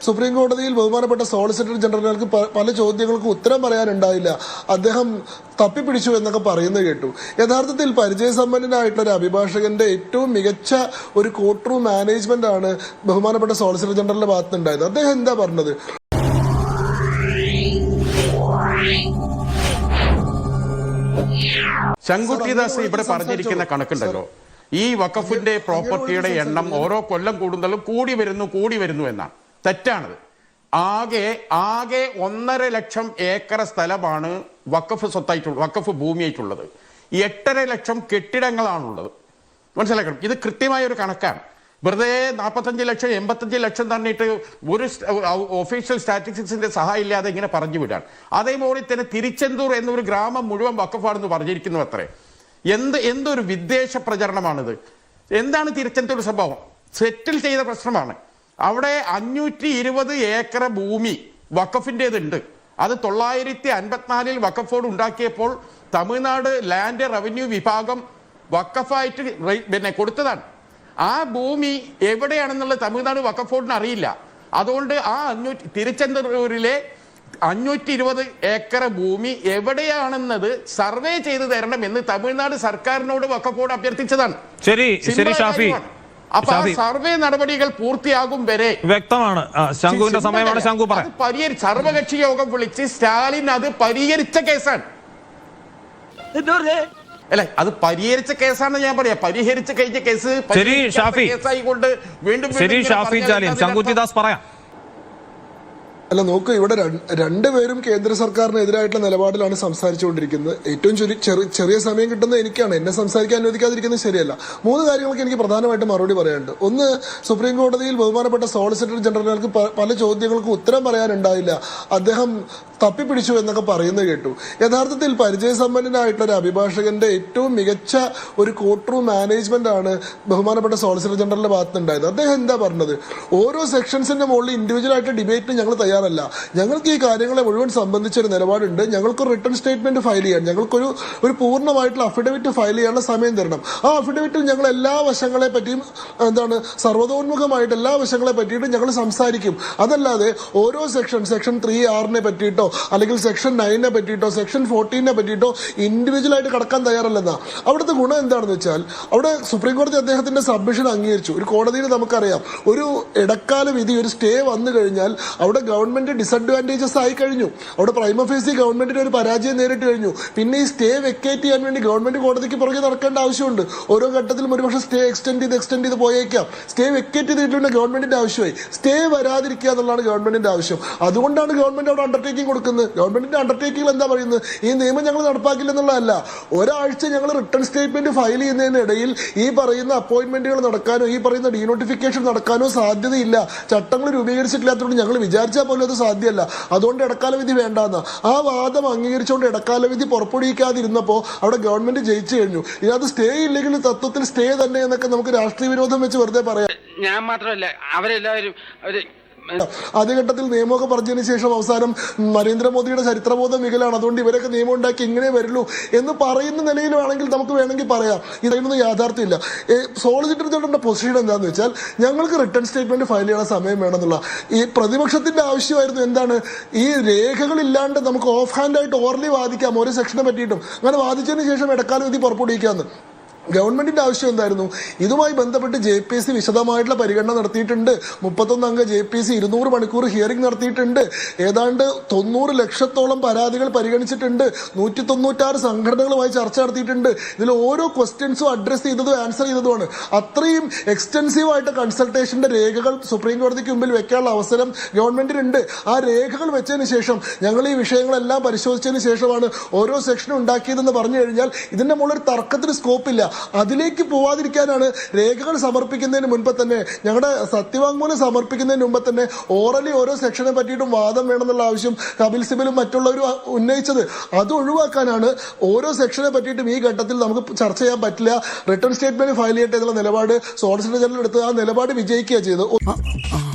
Supreme കോടതിയിൽ ബഹുമാനപ്പെട്ട solicitor ജനറലുകൾക്ക് പല ചോദ്യങ്ങൾക്കും ഉത്തരം പറയാനുണ്ടായില്ല, അദ്ദേഹം തപ്പിപ്പിടിച്ചു എന്നൊക്കെ പറയുന്നത് കേട്ടു. യഥാർത്ഥത്തിൽ പരിചയസമ്പന്നനായിട്ടുള്ള ഒരു അഭിഭാഷകന്റെ ഏറ്റവും മികച്ച ഒരു കോർട്ട് റൂം മാനേജ്മെന്റ് ആണ് ബഹുമാനപ്പെട്ട സോളിസിറ്റർ ജനറലിന്റെ ഭാഗത്തുനിന്നുണ്ടായത്. അദ്ദേഹം എന്താ പറഞ്ഞത്? ശങ്കുട്ടിദാസ് ഇവിടെ പറഞ്ഞിരിക്കുന്ന കണക്കുണ്ടല്ലോ, ഈ വഖഫിന്റെ പ്രോപ്പർട്ടിയുടെ എണ്ണം ഓരോ കൊല്ലം കൂടുന്നതും കൂടി വരുന്നു എന്നാണ്. തെറ്റാണത്. ആകെ 1.5 ലക്ഷം ഏക്കർ സ്ഥലമാണ് വഖഫ് സ്വത്തായിട്ടുള്ളത്, വഖഫ് ഭൂമിയായിട്ടുള്ളത്. 8.5 ലക്ഷം കെട്ടിടങ്ങളാണുള്ളത്. മനസ്സിലാക്കണം, ഇത് കൃത്യമായ ഒരു കണക്കാണ്. വെറുതെ 45 ലക്ഷം 85 ലക്ഷം തന്നിട്ട് ഒരു ഒഫീഷ്യൽ സ്റ്റാറ്റിസ്റ്റിക്സിന്റെ സഹായം ഇല്ലാതെ ഇങ്ങനെ പറഞ്ഞു വിടാൻ. അതേപോലെ തന്നെ തിരുച്ചെന്തൂർ എന്നൊരു ഗ്രാമം മുഴുവൻ വഖഫാണെന്ന് പറഞ്ഞിരിക്കുന്നു. അത്രേ എന്തൊരു വിദ്വേഷ പ്രചരണമാണിത്. എന്താണ് തിരുച്ചെന്തൂർ സംഭവം? സെറ്റിൽ ചെയ്ത പ്രശ്നമാണ്. അവിടെ 520 ഏക്കർ ഭൂമി വഖഫിൻ്റെതുണ്ട്. അത് 954 വഖഫോട് ഉണ്ടാക്കിയപ്പോൾ തമിഴ്നാട് ലാൻഡ് റവന്യൂ വിഭാഗം വഖഫായിട്ട് പിന്നെ കൊടുത്തതാണ്. ആ ഭൂമി എവിടെയാണെന്നുള്ളത് തമിഴ്നാട് വഖഫ് ബോർഡിന് അറിയില്ല. അതുകൊണ്ട് ആ തിരുച്ചെന്തൂരിലെ 520 ഏക്കർ ഭൂമി എവിടെയാണെന്നത് സർവേ ചെയ്തു തരണം എന്ന് തമിഴ്നാട് സർക്കാരിനോട് വഖഫ് ബോർഡ് അഭ്യർത്ഥിച്ചതാണ്. ശരി ഷാഫി. അപ്പൊ ആ സർവേ നടപടികൾ പൂർത്തിയാകും വരെ വ്യക്തമാണ്. ശംഖുവിന്റെ സമയമാണ്. ശംഖു പറയാം. സർവകക്ഷി യോഗം വിളിച്ച് സ്റ്റാലിൻ അത് പരിഹരിച്ച കേസാണ്. അല്ലെ, അത് പരിഹരിച്ച കേസാണെന്ന് ഞാൻ പറയാം. പരിഹരിച്ച് കഴിഞ്ഞ കേസ് കേസായിക്കൊണ്ട് വീണ്ടും ശങ്കുട്ടിദാസ് പറയാം. അല്ല, നോക്കൂ, ഇവിടെ രണ്ടുപേരും കേന്ദ്ര സർക്കാരിനെതിരായിട്ടുള്ള നിലപാടിലാണ് സംസാരിച്ചുകൊണ്ടിരിക്കുന്നത്. ഏറ്റവും ചെറിയ സമയം കിട്ടുന്നത് എനിക്കാണ്. എന്നെ സംസാരിക്കാൻ അനുവദിക്കാതിരിക്കുന്നത് ശരിയല്ല. 3 കാര്യങ്ങൾക്ക് എനിക്ക് പ്രധാനമായിട്ട് മറുപടി പറയാനുണ്ട്. ഒന്ന്, സുപ്രീം കോടതിയിൽ ബഹുമാനപ്പെട്ട സോളിസിറ്റർ ജനറലുകൾക്ക് പല ചോദ്യങ്ങൾക്കും ഉത്തരം പറയാനുണ്ടായില്ല, അദ്ദേഹം തപ്പിപ്പിടിച്ചു എന്നൊക്കെ പറയുന്നത് കേട്ടു. യഥാർത്ഥത്തിൽ പരിചയസമ്പന്നനായിട്ടുള്ള ഒരു അഭിഭാഷകന്റെ ഏറ്റവും മികച്ച ഒരു കോർട്ട് റൂം മാനേജ്മെന്റ് ആണ് ബഹുമാനപ്പെട്ട സോളിസിറ്റർ ജനറലിന്റെ ഭാഗത്തുനിന്നുണ്ടായത്. അദ്ദേഹം എന്താ പറഞ്ഞത്? ഓരോ സെക്ഷൻസിന്റെ മുകളിൽ ഇൻഡിവിജ്വൽ ആയിട്ട് ഡിബേറ്റിന് ഞങ്ങൾ തയ്യാറല്ല. ഞങ്ങൾക്ക് ഈ കാര്യങ്ങളെ മുഴുവൻ സംബന്ധിച്ചൊരു നിലപാടുണ്ട്. ഞങ്ങൾക്കൊരു റിട്ടേൺ സ്റ്റേറ്റ്മെന്റ് ഫയൽ ചെയ്യാൻ, ഞങ്ങൾക്കൊരു പൂർണ്ണമായിട്ടുള്ള അഫിഡവിറ്റ് ഫയൽ ചെയ്യാനുള്ള സമയം തരണം. ആ അഫിഡവിറ്റിൽ ഞങ്ങൾ എല്ലാ വശങ്ങളെ പറ്റിയും സർവ്വതോന്മുഖമായിട്ട് എല്ലാ വശങ്ങളെ പറ്റിയിട്ട് ഞങ്ങൾ സംസാരിക്കും. അതല്ലാതെ ഓരോ സെക്ഷൻ 3R പറ്റിയിട്ടോ അല്ലെങ്കിൽ സെക്ഷൻ 9 പറ്റിയിട്ടോ സെക്ഷൻ 14 പറ്റിയിട്ടോ ഇൻഡിവിജ്വൽ ആയിട്ട് കടക്കാൻ തയ്യാറല്ലെന്നാ. അവിടുത്തെ ഗുണം എന്താണെന്ന് വെച്ചാൽ, അവിടെ സുപ്രീം കോടതി അദ്ദേഹത്തിന്റെ സബ്മിഷൻ അംഗീകരിച്ചു. ഒരു കോടതിയിൽ നമുക്കറിയാം, ഒരു ഇടക്കാല വിധി, ഒരു സ്റ്റേ വന്നു കഴിഞ്ഞാൽ അവിടെ ഗവൺമെന്റ് ഡിസഡ്വാൻറ്റേജസ് ആയി കഴിഞ്ഞു. അവിടെ പ്രൈമ ഫേസി ഗവൺമെന്റിന് ഒരു പരാജയം നേരിട്ട് കഴിഞ്ഞു. പിന്നെ ഈ സ്റ്റേ വെക്കേറ്റ് ചെയ്യാൻ വേണ്ടി ഗവൺമെന്റ് കോടതിക്ക് പുറകെ നടക്കേണ്ട ആവശ്യമുണ്ട്. ഓരോ ഘട്ടത്തിലും ഒരുപക്ഷെ സ്റ്റേ എക്സ്റ്റെൻഡ് ചെയ്ത് പോയേക്കാം. സ്റ്റേ വെക്കേറ്റ് ചെയ്തിട്ടുണ്ട് ഗവൺമെന്റിന്റെ ആവശ്യമായി. സ്റ്റേ വരാതിരിക്കുക എന്നുള്ളതാണ് ഗവൺമെന്റിന്റെ ആവശ്യം. അതുകൊണ്ടാണ് ഗവൺമെന്റ് അവിടെ അണ്ടർടേക്കിംഗ് കൊടുക്കുന്നത്. ഗവൺമെന്റിന്റെ അണ്ടർടേക്കിംഗ് എന്താ പറയുന്നത്? ഈ നിയമം ഞങ്ങൾ നടപ്പാക്കില്ലെന്നുള്ളതല്ല. ഒരാഴ്ച ഞങ്ങൾ റിട്ടേൺ സ്റ്റേറ്റ്മെന്റ് ഫയൽ ചെയ്യുന്നതിനിടയിൽ ഈ പറയുന്ന അപ്പോയിന്റ്മെന്റുകൾ നടക്കാനോ ഈ പറയുന്ന ഡീനോട്ടിഫിക്കേഷൻ നടക്കാനോ സാധ്യതയില്ല. ചട്ടങ്ങൾ രൂപീകരിച്ചിട്ടില്ലാത്തതുകൊണ്ട് ഞങ്ങൾ വിചാരിച്ചാൽ പോലും അത് സാധ്യമല്ല. അതുകൊണ്ട് ഇടക്കാല വിധി വേണ്ടെന്ന് ആ വാദം അംഗീകരിച്ചുകൊണ്ട് ഇടക്കാല വിധി പുറപ്പെടുവിക്കാതിരുന്നപ്പോ അവിടെ ഗവൺമെന്റ് ജയിച്ചു കഴിഞ്ഞു. ഇതിനകത്ത് സ്റ്റേ ഇല്ലെങ്കിൽ തത്വത്തിൽ സ്റ്റേ തന്നെ എന്നൊക്കെ നമുക്ക് രാഷ്ട്രീയ വിരോധം വെച്ച് വെറുതെ പറയാം. ഞാൻ മാത്രമല്ല, അവരെല്ലാവരും ആദ്യഘട്ടത്തിൽ നിയമമൊക്കെ പറഞ്ഞതിന് ശേഷം അവസാനം നരേന്ദ്രമോദിയുടെ ചരിത്രബോധം മികലാണ്, അതുകൊണ്ട് ഇവരൊക്കെ നിയമം ഉണ്ടാക്കി ഇങ്ങനെ വരുള്ളൂ എന്ന് പറയുന്ന നിലയിലാണെങ്കിൽ നമുക്ക് വേണമെങ്കിൽ പറയാം. ഇതൊന്നും യാഥാർത്ഥ്യമില്ല. സോളിസിറ്റർ ജനറലിന്റെ പൊസിഷൻ എന്താണെന്ന് വെച്ചാൽ, ഞങ്ങൾക്ക് റിട്ടേൺ സ്റ്റേറ്റ്മെന്റ് ഫയൽ ചെയ്യാൻ സമയം വേണമെന്നുള്ള ഈ പ്രതിപക്ഷത്തിന്റെ ആവശ്യമായിരുന്നു. എന്താണ്, ഈ രേഖകളില്ലാണ്ട് നമുക്ക് ഓഫ് ഹാൻഡ് ആയിട്ട് ഓർലി വാദിക്കാം ഓരോ സെക്ഷനെ പറ്റിയിട്ടും. അങ്ങനെ വാദിച്ചതിന് ശേഷം ഇടക്കാല വിധി പുറപ്പെടുവിക്കാമെന്ന്. ഗവൺമെന്റിന്റെ ആവശ്യം എന്തായിരുന്നു? ഇതുമായി ബന്ധപ്പെട്ട് JPC വിശദമായിട്ടുള്ള പരിഗണന നടത്തിയിട്ടുണ്ട്. 31 അംഗ JPC 200 മണിക്കൂർ ഹിയറിംഗ് നടത്തിയിട്ടുണ്ട്. ഏതാണ്ട് 90 ലക്ഷത്തോളം പരാതികൾ പരിഗണിച്ചിട്ടുണ്ട്. 196 സംഘടനകളുമായി ചർച്ച നടത്തിയിട്ടുണ്ട്. ഇതിൽ ഓരോ ക്വസ്റ്റ്യൻസും അഡ്രസ് ചെയ്തതും ആൻസർ ചെയ്തതുമാണ്. അത്രയും എക്സ്റ്റൻസീവ് ആയിട്ട് കൺസൾട്ടേഷന്റെ രേഖകൾ സുപ്രീം കോടതിക്ക് മുമ്പിൽ വെക്കാനുള്ള അവസരം ഗവൺമെന്റിനുണ്ട്. ആ രേഖകൾ വെച്ചതിന് ശേഷം ഞങ്ങൾ ഈ വിഷയങ്ങളെല്ലാം പരിശോധിച്ചതിന് ശേഷമാണ് ഓരോ സെക്ഷനും ഉണ്ടാക്കിയതെന്ന് പറഞ്ഞു കഴിഞ്ഞാൽ ഇതിന്റെ മുകളിൽ ഒരു തർക്കത്തിന് സ്കോപ്പില്ല. അതിലേക്ക് പോവാതിരിക്കാനാണ് രേഖകൾ സമർപ്പിക്കുന്നതിന് മുൻപ് തന്നെ, ഞങ്ങളുടെ സത്യവാങ്മൂലം സമർപ്പിക്കുന്നതിന് മുമ്പ് തന്നെ ഓറലി ഓരോ സെക്ഷനെ പറ്റിയിട്ടും വാദം വേണമെന്നുള്ള ആവശ്യം കപിൽ സിബലും മറ്റുള്ളവരും ഉന്നയിച്ചത്. അത് ഒഴിവാക്കാനാണ് ഓരോ സെക്ഷനെ പറ്റിയിട്ടും ഈ ഘട്ടത്തിൽ നമുക്ക് ചർച്ച ചെയ്യാൻ പറ്റില്ല, റിട്ടേൺ സ്റ്റേറ്റ്മെന്റ് ഫയൽ ചെയ്യട്ടെ എന്നുള്ള നിലപാട് സോളിസിറ്റർ ജനറൽ എടുത്ത് ആ നിലപാട് വിജയിക്കുക ചെയ്തു.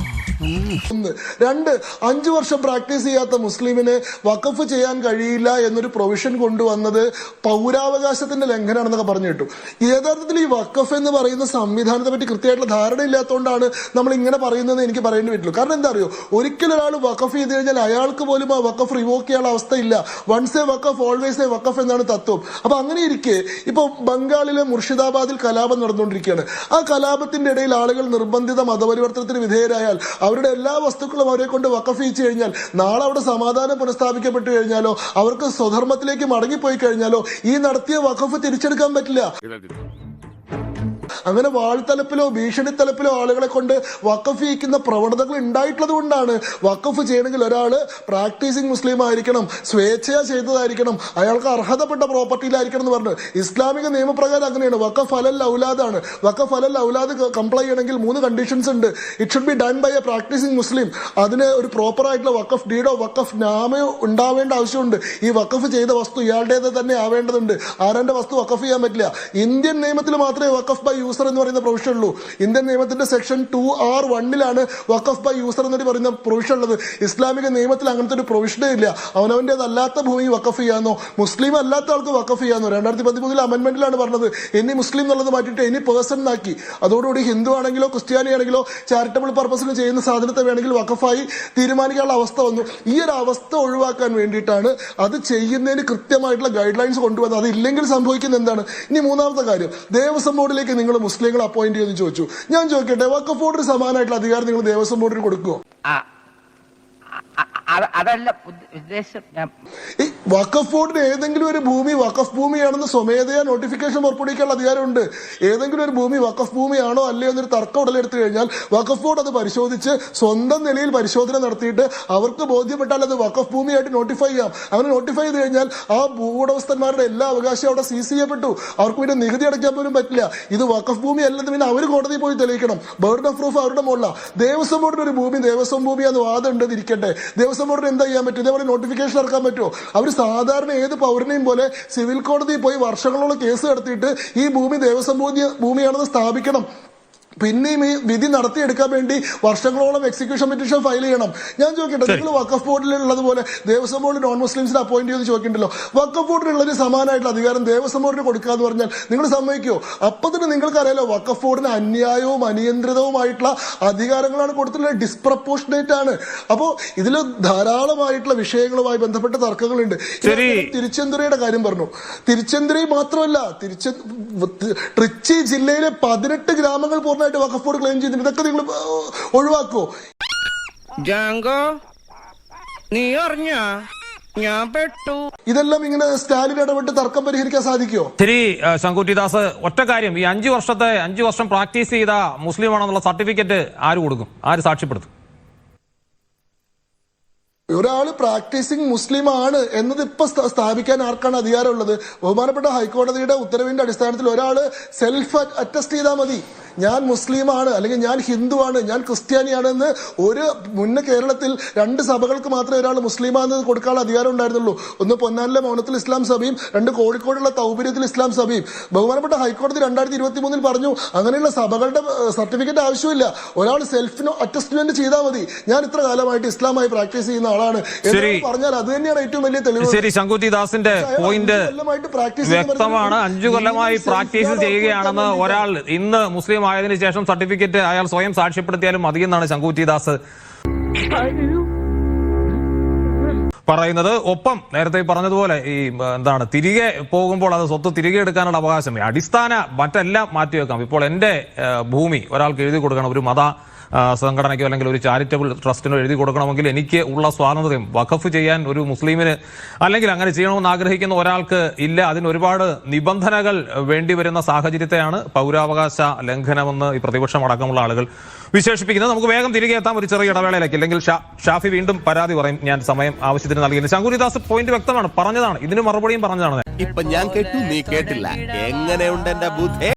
ഒന്ന്. രണ്ട്, 5 വർഷം പ്രാക്ടീസ് ചെയ്യാത്ത മുസ്ലിമിന് വഖഫ് ചെയ്യാൻ കഴിയില്ല എന്നൊരു പ്രൊവിഷൻ കൊണ്ടുവന്നത് പൗരാവകാശത്തിന്റെ ലംഘനമാണെന്നൊക്കെ പറഞ്ഞു കേട്ടു. യഥാർത്ഥത്തിൽ ഈ വഖഫ് എന്ന് പറയുന്ന സംവിധാനത്തെ പറ്റി കൃത്യമായിട്ടുള്ള ധാരണ ഇല്ലാത്തതുകൊണ്ടാണ് നമ്മൾ ഇങ്ങനെ പറയുന്നതെന്ന് എനിക്ക് പറയേണ്ടി പറ്റുള്ളൂ. കാരണം എന്താ അറിയോ, ഒരിക്കലും ഒരാൾ വഖഫ് ചെയ്ത് കഴിഞ്ഞാൽ അയാൾക്ക് പോലും ആ വഖഫ് റിവോക്ക് ചെയ്യാനുള്ള അവസ്ഥയില്ല. വൺസ് എ വഖഫ് ഓൾവേസ് എ വഖഫ് എന്നാണ് തത്വം. അപ്പൊ അങ്ങനെ ഇരിക്കെ ഇപ്പൊ ബംഗാളിലെ മുർഷിദാബാദിൽ കലാപം നടന്നുകൊണ്ടിരിക്കുകയാണ്. ആ കലാപത്തിന്റെ ഇടയിൽ ആളുകൾ നിർബന്ധിത മതപരിവർത്തനത്തിന് വിധേയരായാൽ അവരുടെ എല്ലാ വസ്തുക്കളും അവരെ കൊണ്ട് വഖഫ് ചെയ്യിച്ചു കഴിഞ്ഞാൽ നാളെ അവിടെ സമാധാനം പുനഃസ്ഥാപിക്കപ്പെട്ടു കഴിഞ്ഞാലോ അവർക്ക് സ്വധർമ്മത്തിലേക്ക് മടങ്ങിപ്പോയി കഴിഞ്ഞാലോ ഈ നടത്തിയ വഖഫ് തിരിച്ചെടുക്കാൻ പറ്റില്ല. അങ്ങനെ വാൾത്തലപ്പിലോ ഭീഷണിത്തലപ്പിലോ ആളുകളെ കൊണ്ട് വഖഫ് ചെയ്യിക്കുന്ന പ്രവണതകൾ ഉണ്ടായിട്ടുള്ളത് കൊണ്ടാണ് വഖഫ് ചെയ്യണമെങ്കിൽ ഒരാള് പ്രാക്ടീസിങ് മുസ്ലിം ആയിരിക്കണം, സ്വേച്ഛയാ ചെയ്തതായിരിക്കണം, അയാൾക്ക് അർഹതപ്പെട്ട പ്രോപ്പർട്ടിയിലായിരിക്കണം എന്ന് പറഞ്ഞു. ഇസ്ലാമിക നിയമപ്രകാരം അങ്ങനെയാണ്. വഖഫ് അലൽ ഔലാദാണ്. വഖഫ് അലൽ ഔലാദ് കംപ്ലൈ ചെയ്യണമെങ്കിൽ 3 കണ്ടീഷൻസ് ഉണ്ട്. It should be done by a practising Muslim. അതിന് ഒരു പ്രോപ്പർ ആയിട്ടുള്ള വഖഫ് ഡീഡോ വഖഫ് നാമയോ ഉണ്ടാവേണ്ട ആവശ്യമുണ്ട്. ഈ വഖഫ് ചെയ്ത വസ്തു ഇയാളുടേത് തന്നെ ആവേണ്ടതുണ്ട്. ആരാന്റെ വസ്തു വഖഫ് ചെയ്യാൻ പറ്റില്ല. ഇന്ത്യൻ നിയമത്തിൽ മാത്രമേ വഖഫ് ബൈ യൂസർ എന്ന് പറയുന്ന പ്രൊവിഷൻ ഉള്ളൂ. ഇന്ത്യൻ നിയമത്തിന്റെ section 2R1 Waqf by user എന്ന് പറയുന്ന പ്രൊവിഷൻ ഉള്ളത്. ഇസ്ലാമിക നിയമത്തിൽ അങ്ങനത്തെ ഒരു പ്രൊവിഷനേ ഇല്ല. അവനവന്റേതല്ലാത്ത ഭൂമി വഖഫ് ചെയ്യാന്നോ മുസ്ലിം അല്ലാത്ത ആൾക്ക് വഖഫ് ചെയ്യാന്നോ 2013 അമെന്റ്മെന്റിലാണ് പറഞ്ഞത്. ഇനി മുസ്ലിം എന്നുള്ളത് മാറ്റിയിട്ട് ഇനി പേഴ്സൺ ആക്കി. അതോടുകൂടി ഹിന്ദു ആണെങ്കിലോ ക്രിസ്ത്യാനി ആണെങ്കിലോ ചാരിറ്റബിൾ പർപ്പസിന് ചെയ്യുന്ന സാധനത്തെ വേണമെങ്കിൽ വഖഫായി തീരുമാനിക്കാനുള്ള അവസ്ഥ വന്നു. ഈ ഒരു അവസ്ഥ ഒഴിവാക്കാൻ വേണ്ടിയിട്ടാണ് അത് ചെയ്യുന്നതിന് കൃത്യമായിട്ടുള്ള ഗൈഡ് ലൈൻസ് കൊണ്ടുവന്നത്. അതില്ലെങ്കിൽ സംഭവിക്കുന്നത് എന്താണ്? ഇനി മൂന്നാമത്തെ കാര്യം, ദേവസ്വം ബോർഡിലേക്ക് നിങ്ങൾ മുസ്ലിങ്ങൾ അപ്പോയിന്റ് ചെയ്യുമെന്ന് ചോദിച്ചു. ഞാൻ ചോദിക്കട്ടെ, വഖഫ് ബോർഡിന് സമാനമായിട്ടുള്ള അധികാരം നിങ്ങൾ ദേവസ്വം ബോർഡിന് കൊടുക്കുമോ? അതല്ല ഉദ്ദേശം. ഈ വഖഫ് ബോർഡിന് ഏതെങ്കിലും ഒരു ഭൂമി വഖഫ് ഭൂമിയാണെന്ന് സ്വമേധയാ നോട്ടിഫിക്കേഷൻ പുറപ്പെടുവിക്കാനുള്ള അധികാരമുണ്ട്. ഏതെങ്കിലും ഒരു ഭൂമി വഖഫ് ഭൂമിയാണോ അല്ലയോ എന്നൊരു തർക്കം ഉടലെടുത്തു കഴിഞ്ഞാൽ വഖഫ് ബോർഡ് അത് പരിശോധിച്ച് സ്വന്തം നിലയിൽ പരിശോധന നടത്തിയിട്ട് അവർക്ക് ബോധ്യപ്പെട്ടാൽ അത് വഖഫ് ഭൂമിയായിട്ട് നോട്ടിഫൈ ചെയ്യാം. അങ്ങനെ നോട്ടിഫൈ ചെയ്ത് കഴിഞ്ഞാൽ ആ ഭൂവുടമസ്ഥന്മാരുടെ എല്ലാ അവകാശവും അവിടെ സീസ് ചെയ്യപ്പെട്ടു. അവർക്ക് പിന്നെ നികുതി അടയ്ക്കാൻ പോലും പറ്റില്ല. ഇത് വഖഫ് ഭൂമി അല്ലെന്ന് പിന്നെ അവർ കോടതിയിൽ പോയി തെളിയിക്കണം. ബർഡൻ ഓഫ് പ്രൂഫ് അവരുടെ മുകളിലാണ്. ദേവസ്വം ബോർഡിന് ഒരു ഭൂമി ദേവസ്വം ഭൂമിയാന്ന് വാദം ഉണ്ടെന്നിരിക്കട്ടെ, ദേവസ്വം ബോർഡിന് എന്താ ചെയ്യാൻ പറ്റും? ഇതേപോലെ നോട്ടിഫിക്കേഷൻ ഇറക്കാൻ പറ്റുമോ? അവർ സാധാരണ ഏത് പൗരനെയും പോലെ സിവിൽ കോടതിയിൽ പോയി വർഷങ്ങളോളം കേസ് നടത്തിയിട്ട് ഈ ഭൂമി ദേവസ്വം ഭൂമിയാണെന്ന് സ്ഥാപിക്കണം. പിന്നെയും ഈ വിധി നടത്തിയെടുക്കാൻ വേണ്ടി വർഷങ്ങളോളം എക്സിക്യൂഷൻ പെറ്റീഷൻ ഫയൽ ചെയ്യണം. ഞാൻ ചോദിക്കട്ടെ, നിങ്ങൾ വഖഫ് ബോർഡിലുള്ളതുപോലെ ദേവസ്വം ബോർഡ് നോൺ മുസ്ലിംസിനെ അപ്പോയിന്റ് ചെയ്ത് ചോദിക്കണ്ടല്ലോ. വഖഫ് ബോർഡിനുള്ളൊരു സമാനമായിട്ടുള്ള അധികാരം ദേവസ്വം ബോർഡിന് കൊടുക്കാന്ന് പറഞ്ഞാൽ നിങ്ങൾ സമ്മതിക്കുമോ? അപ്പൊ തന്നെ നിങ്ങൾക്കറിയാലോ വഖഫ് ബോർഡിന് അന്യായവും അനിയന്ത്രിതവുമായിട്ടുള്ള അധികാരങ്ങളാണ് കൊടുത്തിട്ടുള്ളത്. ഡിസ്പ്രപ്പോർഷനേറ്റ് ആണ്. അപ്പോ ഇതിൽ ധാരാളമായിട്ടുള്ള വിഷയങ്ങളുമായി ബന്ധപ്പെട്ട തർക്കങ്ങളുണ്ട്. തിരുച്ചെന്തുരയുടെ കാര്യം പറഞ്ഞു. തിരുച്ചെന്തുരൈ മാത്രമല്ല, ട്രിച്ചി ജില്ലയിലെ 18 ഗ്രാമങ്ങൾ പൂർണ്ണ വഖഫ് ബോർഡ് ക്ലെയിം ചെയ്തിട്ട് ഇതൊക്കെ നിങ്ങൾ ഒഴിവാക്കോ? നീ അറിഞ്ഞ ഞാൻ പെട്ടു. ഇതെല്ലാം ഇങ്ങനെ സ്റ്റാലിൻ ഇടപെട്ട് തർക്കം പരിഹരിക്കാൻ സാധിക്കുമോ? ശരി ശങ്കുറ്റിദാസ്, ഒറ്റ കാര്യം, ഈ 5 വർഷം പ്രാക്ടീസ് ചെയ്ത മുസ്ലിം ആണെന്നുള്ള സർട്ടിഫിക്കറ്റ് ആര് കൊടുക്കും? ആര് സാക്ഷ്യപ്പെടുത്തും? ഒരാള് പ്രാക്ടീസിങ് മുസ്ലിം ആണ് എന്നത് ഇപ്പൊ സ്ഥാപിക്കാൻ ആർക്കാണ് അധികാരമുള്ളത്? ബഹുമാനപ്പെട്ട ഹൈക്കോടതിയുടെ ഉത്തരവിന്റെ അടിസ്ഥാനത്തിൽ ഒരാള് സെൽഫ് അറ്റസ്റ്റ് ചെയ്താൽ മതി. ഞാൻ മുസ്ലിമാണ്, അല്ലെങ്കിൽ ഞാൻ ഹിന്ദു ആണ്, ഞാൻ ക്രിസ്ത്യാനിയാണ് എന്ന് ഒരു മുന്നേ കേരളത്തിൽ 2 സഭകൾക്ക് മാത്രമേ ഒരാൾ മുസ്ലിമാണെന്ന് കൊടുക്കാനുള്ള അധികാരം ഉണ്ടായിരുന്നുള്ളൂ. ഒന്ന് പൊന്നാനിലെ മൗനത്തിൽ ഇസ്ലാം സഭയും 2 കോഴിക്കോടുള്ള തൗബിര്യത്തിൽ ഇസ്ലാം സഭയും. ബഹുമാനപ്പെട്ട ഹൈക്കോടതി 2023 പറഞ്ഞു അങ്ങനെയുള്ള സഭകളുടെ സർട്ടിഫിക്കറ്റ് ആവശ്യമില്ല. ഒരാൾ സെൽഫ് അറ്റസ്റ്റ്മെന്റ് ചെയ്താൽ മതി. ഞാൻ ഇത്ര കാലമായിട്ട് ഇസ്ലാമായി പ്രാക്ടീസ് ചെയ്യുന്ന ആളാണ് എന്ന് പറഞ്ഞാൽ അത് തന്നെയാണ് ഏറ്റവും വലിയ തെളിവ്. ശരി, ശങ്കുറ്റിദാസിന്റെ പോയിന്റ് വ്യക്തമാണ്. 5 കൊല്ലമായി പ്രാക്ടീസ് ചെയ്യുകയാണെന്ന് ഒരാൾ ഇന്ന് മുസ്ലിം ആയതിനു ശേഷം സർട്ടിഫിക്കറ്റ് അയാൾ സ്വയം സാക്ഷ്യപ്പെടുത്തിയാലും മതിയെന്നാണ് ശങ്കുറ്റിദാസ് പറയുന്നത്. ഒപ്പം നേരത്തെ പറഞ്ഞതുപോലെ ഈ തിരികെ പോകുമ്പോൾ അത് സ്വത്ത് തിരികെ എടുക്കാനുള്ള അവകാശം അടിസ്ഥാന മറ്റെല്ലാം മാറ്റിവെക്കാം. ഇപ്പോൾ എന്റെ ഭൂമി ഒരാൾക്ക് എഴുതി കൊടുക്കണം, ഒരു മത സംഘടനയ്ക്കോ അല്ലെങ്കിൽ ഒരു ചാരിറ്റബിൾ ട്രസ്റ്റിനോ എഴുതി കൊടുക്കണമെങ്കിൽ എനിക്ക് ഉള്ള സ്വാതന്ത്ര്യം വഖഫ് ചെയ്യാൻ ഒരു മുസ്ലിമിന് അല്ലെങ്കിൽ അങ്ങനെ ചെയ്യണമെന്ന് ആഗ്രഹിക്കുന്ന ഒരാൾക്ക് ഇല്ല. അതിന് ഒരുപാട് നിബന്ധനകൾ വേണ്ടിവരുന്ന സാഹചര്യത്തെയാണ് പൗരാവകാശ ലംഘനമെന്ന് ഈ പ്രതിപക്ഷം അടക്കമുള്ള ആളുകൾ വിശേഷിപ്പിക്കുന്നത്. നമുക്ക് വേഗം തിരികെ എത്താം ഒരു ചെറിയ ഇടവേളയിലേക്ക്, അല്ലെങ്കിൽ ഷാഫി വീണ്ടും പരാതി പറയും ഞാൻ സമയം ആവശ്യത്തിന് നൽകിയത്. ശങ്കുറ്റിദാസ് പോയിന്റ് വ്യക്തമാണ്, പറഞ്ഞതാണ്, ഇതിന് മറുപടിയും പറഞ്ഞതാണ്. ഇപ്പൊ ഞാൻ കേട്ടു, നീ കേട്ടില്ല. എങ്ങനെയുണ്ട് എന്റെ ബുദ്ധി?